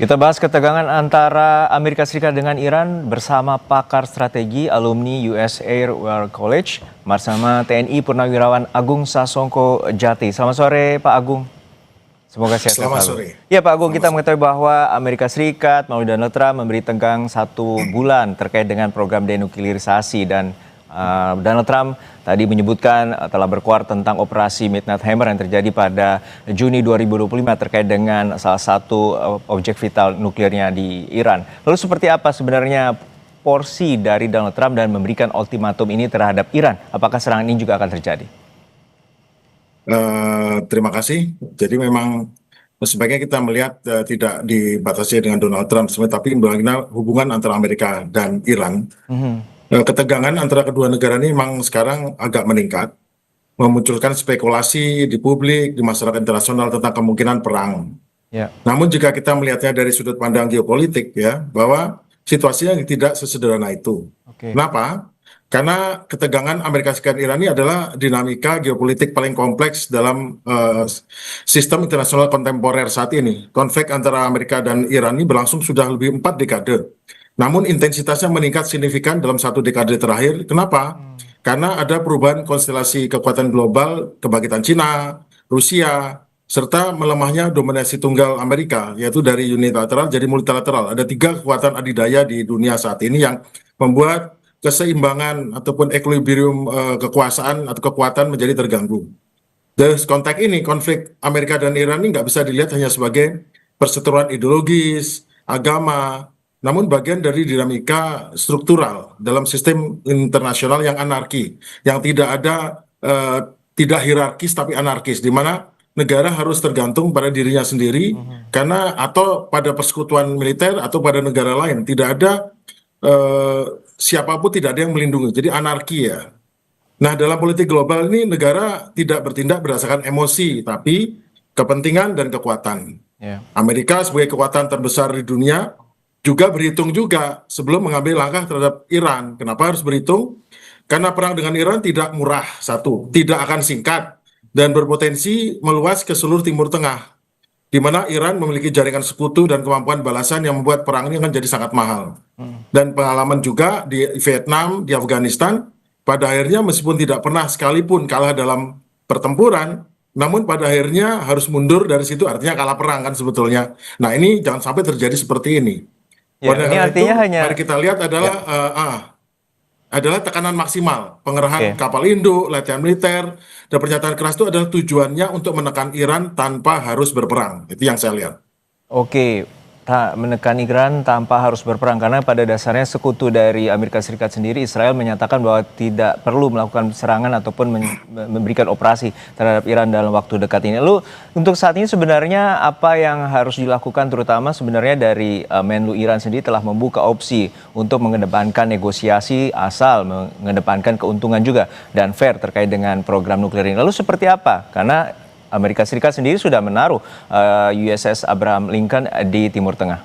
Kita bahas ketegangan antara Amerika Serikat dengan Iran bersama pakar strategi alumni US Air War College bersama TNI Purnawirawan Agung Sasongko Jati. Selamat sore Pak Agung. Semoga sehat Selamat selalu. sore. Ya Pak Agung, kita Sore. mengetahui bahwa Amerika Serikat melalui Donald Trump memberi tenggang 1 bulan terkait dengan program denuklirisasi dan Donald Trump tadi menyebutkan telah berkuar tentang operasi Midnight Hammer yang terjadi pada Juni 2025 terkait dengan salah satu objek vital nuklirnya di Iran. Lalu seperti apa sebenarnya porsi dari Donald Trump dan memberikan ultimatum ini terhadap Iran? Apakah serangan ini juga akan terjadi? Terima kasih. Jadi memang sebaiknya kita melihat tidak dibatasi dengan Donald Trump, tapi bagaimana hubungan antara Amerika dan Iran. Ketegangan antara kedua negara ini memang sekarang agak meningkat, memunculkan spekulasi di publik, di masyarakat internasional tentang kemungkinan perang. Ya. Namun jika kita melihatnya dari sudut pandang geopolitik, ya, bahwa situasinya tidak sesederhana itu. Oke. Kenapa? Karena ketegangan Amerika Serikat dan Iran ini adalah dinamika geopolitik paling kompleks dalam sistem internasional kontemporer saat ini. Konflik antara Amerika dan Iran ini berlangsung sudah lebih 4 dekade. Namun intensitasnya meningkat signifikan dalam 1 dekade terakhir. Kenapa? Karena ada perubahan konstelasi kekuatan global, kebangkitan Cina, Rusia, serta melemahnya dominasi tunggal Amerika, yaitu dari unilateral jadi multilateral. Ada 3 kekuatan adidaya di dunia saat ini yang membuat keseimbangan ataupun equilibrium kekuasaan atau kekuatan menjadi terganggu. Dalam konteks ini, konflik Amerika dan Iran ini nggak bisa dilihat hanya sebagai perseteruan ideologis, agama, namun bagian dari dinamika struktural dalam sistem internasional yang anarki, yang tidak ada, tidak hierarkis tapi anarkis, di mana negara harus tergantung pada dirinya sendiri, karena atau pada persekutuan militer atau pada negara lain, tidak ada siapapun, tidak ada yang melindungi, jadi anarki ya. Nah, dalam politik global ini negara tidak bertindak berdasarkan emosi, tapi kepentingan dan kekuatan. Ya. Amerika sebagai kekuatan terbesar di dunia juga berhitung juga sebelum mengambil langkah terhadap Iran. Kenapa harus berhitung? Karena perang dengan Iran tidak murah, satu, tidak akan singkat, dan berpotensi meluas ke seluruh Timur Tengah, di mana Iran memiliki jaringan sekutu dan kemampuan balasan yang membuat perang ini akan jadi sangat mahal. Dan pengalaman juga di Vietnam, di Afghanistan, pada akhirnya meskipun tidak pernah sekalipun kalah dalam pertempuran, namun pada akhirnya harus mundur dari situ, artinya kalah perang kan sebetulnya. Nah, ini jangan sampai terjadi seperti ini. Ya, Pada ini karena itu, artinya hanya mari kita lihat adalah tekanan maksimal, pengerahan Oke. kapal induk, latihan militer, dan pernyataan keras itu adalah tujuannya untuk menekan Iran tanpa harus berperang. Itu yang saya lihat. Oke, menekan Iran tanpa harus berperang karena pada dasarnya sekutu dari Amerika Serikat sendiri, Israel, menyatakan bahwa tidak perlu melakukan serangan ataupun memberikan operasi terhadap Iran dalam waktu dekat ini. Lalu untuk saat ini sebenarnya apa yang harus dilakukan, terutama sebenarnya dari Menlu Iran sendiri telah membuka opsi untuk mengedepankan negosiasi asal mengedepankan keuntungan juga dan fair terkait dengan program nuklir ini. Lalu seperti apa? Karena Amerika Serikat sendiri sudah menaruh USS Abraham Lincoln di Timur Tengah.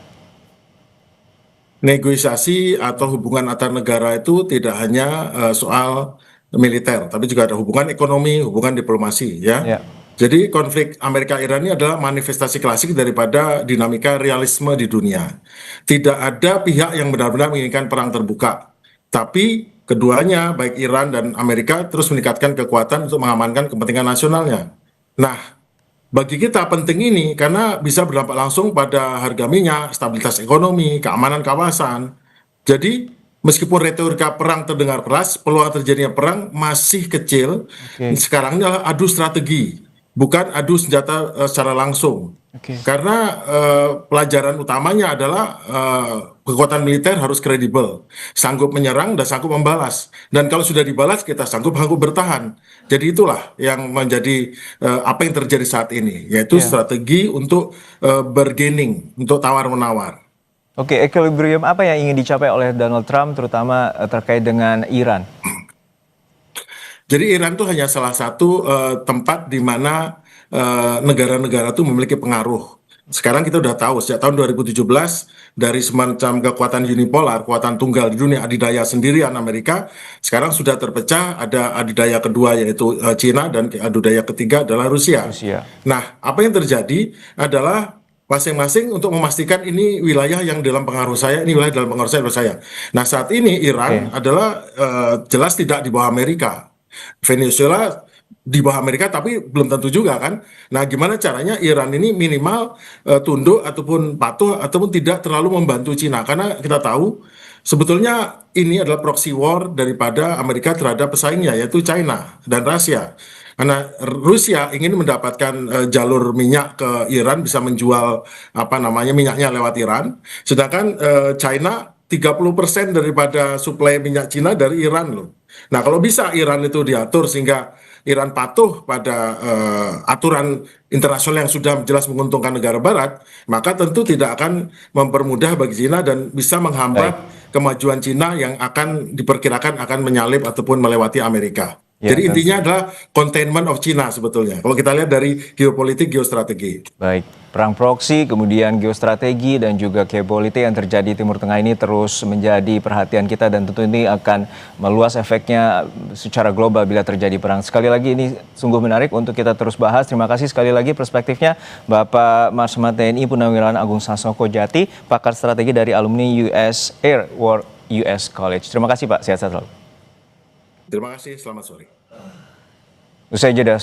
Negosiasi atau hubungan antar negara itu tidak hanya soal militer, tapi juga ada hubungan ekonomi, hubungan diplomasi, ya. Ya. Jadi konflik Amerika-Iran ini adalah manifestasi klasik daripada dinamika realisme di dunia. Tidak ada pihak yang benar-benar menginginkan perang terbuka, tapi keduanya, baik Iran dan Amerika, terus meningkatkan kekuatan untuk mengamankan kepentingan nasionalnya. Nah, bagi kita penting ini karena bisa berdampak langsung pada harga minyak, stabilitas ekonomi, keamanan kawasan. Jadi, meskipun retorika perang terdengar keras, peluang terjadinya perang masih kecil. Oke. Sekarang ini adalah adu strategi, bukan adu senjata secara langsung. Oke. Karena pelajaran utamanya adalah kekuatan militer harus kredibel, sanggup menyerang dan sanggup membalas. Dan kalau sudah dibalas, kita sanggup bertahan. Jadi itulah yang menjadi apa yang terjadi saat ini, yaitu Ya. strategi untuk bargaining, untuk tawar-menawar. Oke, equilibrium apa yang ingin dicapai oleh Donald Trump terutama terkait dengan Iran? Jadi Iran itu hanya salah satu tempat di mana negara-negara itu memiliki pengaruh. Sekarang kita udah tahu sejak tahun 2017 dari semacam kekuatan unipolar, kekuatan tunggal di dunia adidaya sendirian Amerika, sekarang sudah terpecah, ada adidaya kedua yaitu Cina dan adidaya ketiga adalah Rusia. Rusia. Nah, apa yang terjadi adalah masing-masing untuk memastikan ini wilayah yang dalam pengaruh saya, ini wilayah dalam pengaruh saya. Nah, saat ini Iran Oke, adalah jelas tidak di bawah Amerika. Venezuela di bawah Amerika, tapi belum tentu juga kan. Nah, gimana caranya Iran ini minimal tunduk ataupun patuh ataupun tidak terlalu membantu Cina? Karena kita tahu sebetulnya ini adalah proxy war daripada Amerika terhadap pesaingnya, yaitu China dan Rusia. Karena Rusia ingin mendapatkan jalur minyak ke Iran, bisa menjual apa namanya minyaknya lewat Iran, sedangkan China 30% daripada suplai minyak Cina dari Iran loh. Nah, kalau bisa Iran itu diatur sehingga Iran patuh pada aturan internasional yang sudah jelas menguntungkan negara Barat, maka tentu tidak akan mempermudah bagi Cina dan bisa baik. menghambat kemajuan Cina yang akan diperkirakan akan menyalip ataupun melewati Amerika. Ya, Jadi tentu. intinya adalah containment of China sebetulnya. Kalau kita lihat dari geopolitik, geostrategi. Baik, perang proksi, kemudian geostrategi dan juga geopolitik yang terjadi di Timur Tengah ini terus menjadi perhatian kita dan tentu ini akan meluas efeknya secara global bila terjadi perang. Sekali lagi ini sungguh menarik untuk kita terus bahas. Terima kasih sekali lagi perspektifnya Bapak Marsma TNI Purnawirawan Agung Sasongko Jati, pakar strategi dari alumni US Air War US College. Terima kasih Pak, sehat selalu. Terima kasih, selamat sore. Usai jeda.